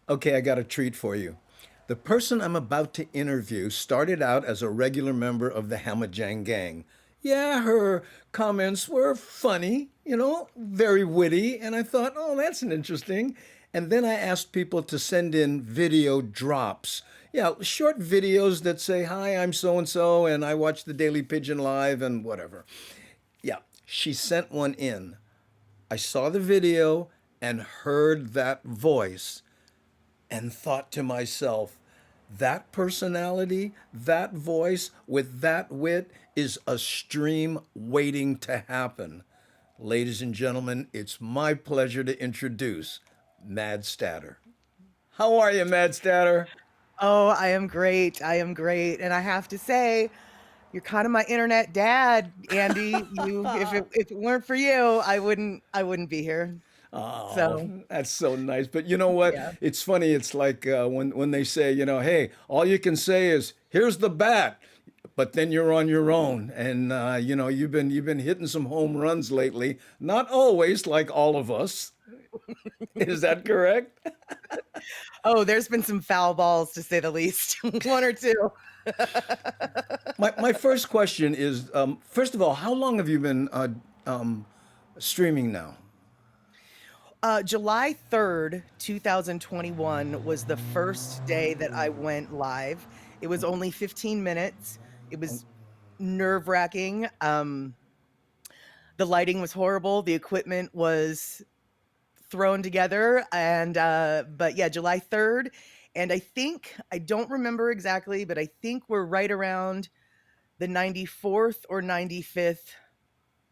Okay, I got a treat for you. The person I'm about to interview started out as a regular member of the Hamajang gang. Yeah, her comments were funny, very witty, and I thought, oh, that's an interesting. And then I asked people to send in video drops. Yeah, short videos that say, hi, I'm so and so, and I watch the Daily Pigeon live and whatever. Yeah, she sent one in. I saw the video and heard that voice and thought to myself, that personality, that voice with that wit is a stream waiting to happen. Ladies and gentlemen, it's my pleasure to introduce MadStatter. How are you, MadStatter? Oh, I am great. I am great. And I have to say, you're kind of my internet dad, Andy. If it weren't for you, I wouldn't be here. Oh, So, that's so nice. But you know what? yeah. It's funny. It's like when they say, hey, all you can say is, "Here's the bat," but then you're on your own, and you've been hitting some home runs lately. Not always, like all of us. Is that correct? Oh, there's been some foul balls to say the least. One or two. My first question is, first of all, how long have you been streaming now? July 3rd, 2021 was the first day that I went live. It was only 15 minutes. It was nerve-wracking. The lighting was horrible. The equipment was thrown together, and but yeah, July 3rd. And I don't remember exactly, but I think we're right around the 94th or 95th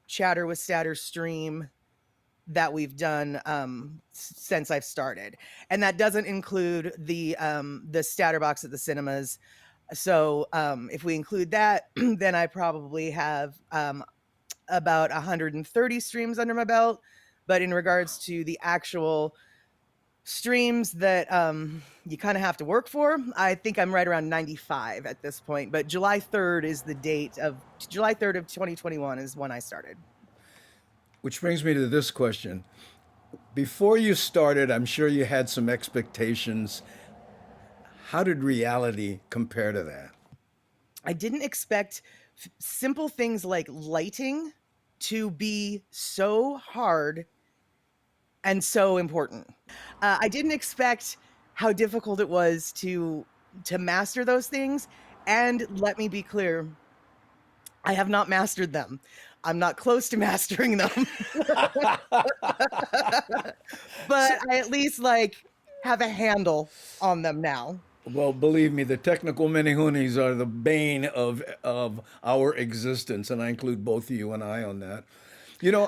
Chatter with Statter stream that we've done since I've started. And that doesn't include the Statter box at the cinemas. So if we include that, then I probably have about 130 streams under my belt. But in regards to the actual streams that you kind of have to work for, I think I'm right around 95 at this point. But July 3rd is the date of July 3rd of 2021 is when I started. Which brings me to this question. Before you started, I'm sure you had some expectations. How did reality compare to that? I didn't expect simple things like lighting to be so hard and so important. I didn't expect how difficult it was to master those things. And let me be clear, I have not mastered them. I'm not close to mastering them, but So, I at least have a handle on them now. well, believe me, the technical mini-hoonies are the bane of our existence, and I include both you and I on that.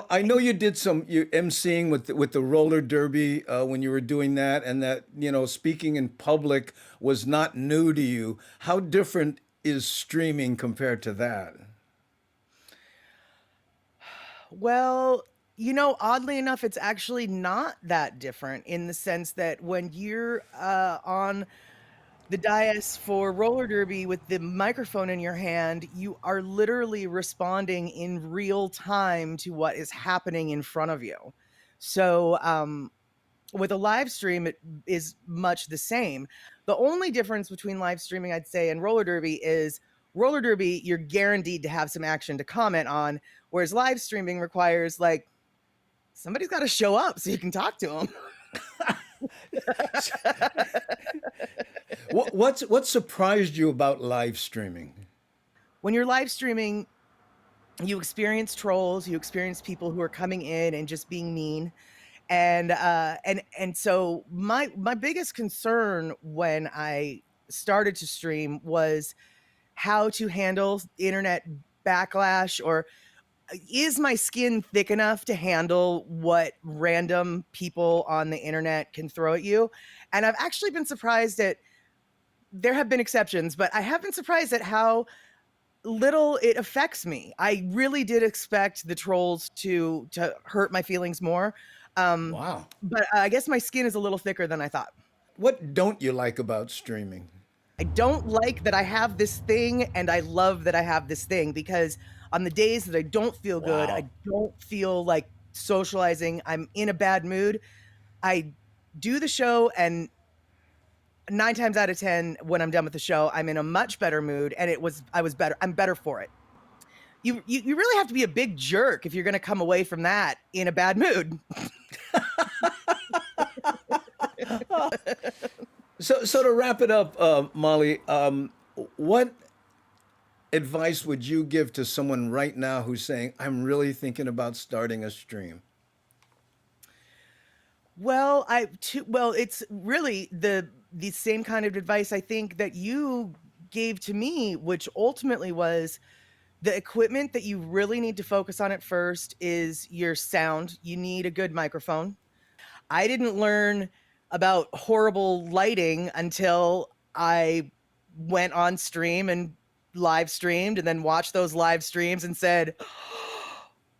I know you did some you emceeing with the roller derby when you were doing that, and that speaking in public was not new to you. How different is streaming compared to that? Well, oddly enough, it's actually not that different in the sense that when you're on the dais for roller derby with the microphone in your hand, you are literally responding in real time to what is happening in front of you. So, with a live stream, it is much the same. The only difference between live streaming, I'd say, and roller derby is roller derby, you're guaranteed to have some action to comment on, whereas live streaming requires somebody's got to show up so you can talk to them. What surprised you about live streaming? When you're live streaming, you experience trolls, you experience people who are coming in and just being mean. And so my biggest concern when I started to stream was how to handle internet backlash, or is my skin thick enough to handle what random people on the internet can throw at you. And I've actually been surprised at, there have been exceptions, but I have been surprised at how little it affects me. I really did expect the trolls to hurt my feelings more. Um, Wow. but I guess my skin is a little thicker than I thought. What don't you like about streaming? I don't like that I have this thing, and I love that I have this thing, because on the days that I don't feel good, Wow. I don't feel like socializing, I'm in a bad mood, I do the show, and 9 times out of 10, when I'm done with the show, I'm in a much better mood, and I was better. I'm better for it. You really have to be a big jerk if you're going to come away from that in a bad mood. So to wrap it up, Molly, what advice would you give to someone right now who's saying, "I'm really thinking about starting a stream"? Well, it's really the same kind of advice I think that you gave to me, which ultimately was the equipment that you really need to focus on at first is your sound. You need a good microphone. I didn't learn about horrible lighting until I went on stream and live streamed and then watched those live streams and said,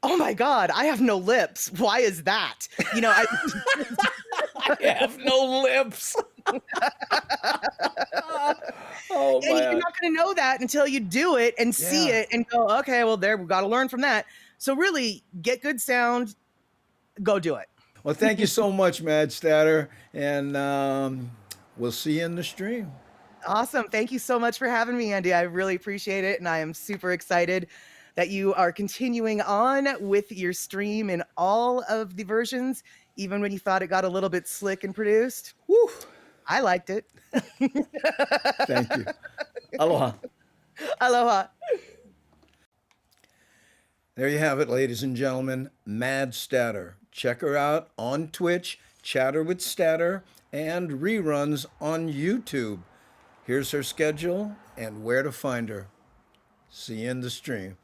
"Oh my God, I have no lips. Why is that?" You know, I I have no lips. Oh and you're my. not going to know that until you do it and see Yeah. it and go, "Okay, well, there, we've got to learn from that." So really get good sound, go do it. Well, thank you so much, MadStatter, and we'll see you in the stream. Awesome. Thank you so much for having me, Andy. I really appreciate it. And I am super excited that you are continuing on with your stream in all of the versions, even when you thought it got a little bit slick and produced. Woo! I liked it. Thank you. Aloha. Aloha. There you have it, ladies and gentlemen. MadStatter. Check her out on Twitch, Chatter with Statter, and reruns on YouTube. Here's her schedule and where to find her. See you in the stream.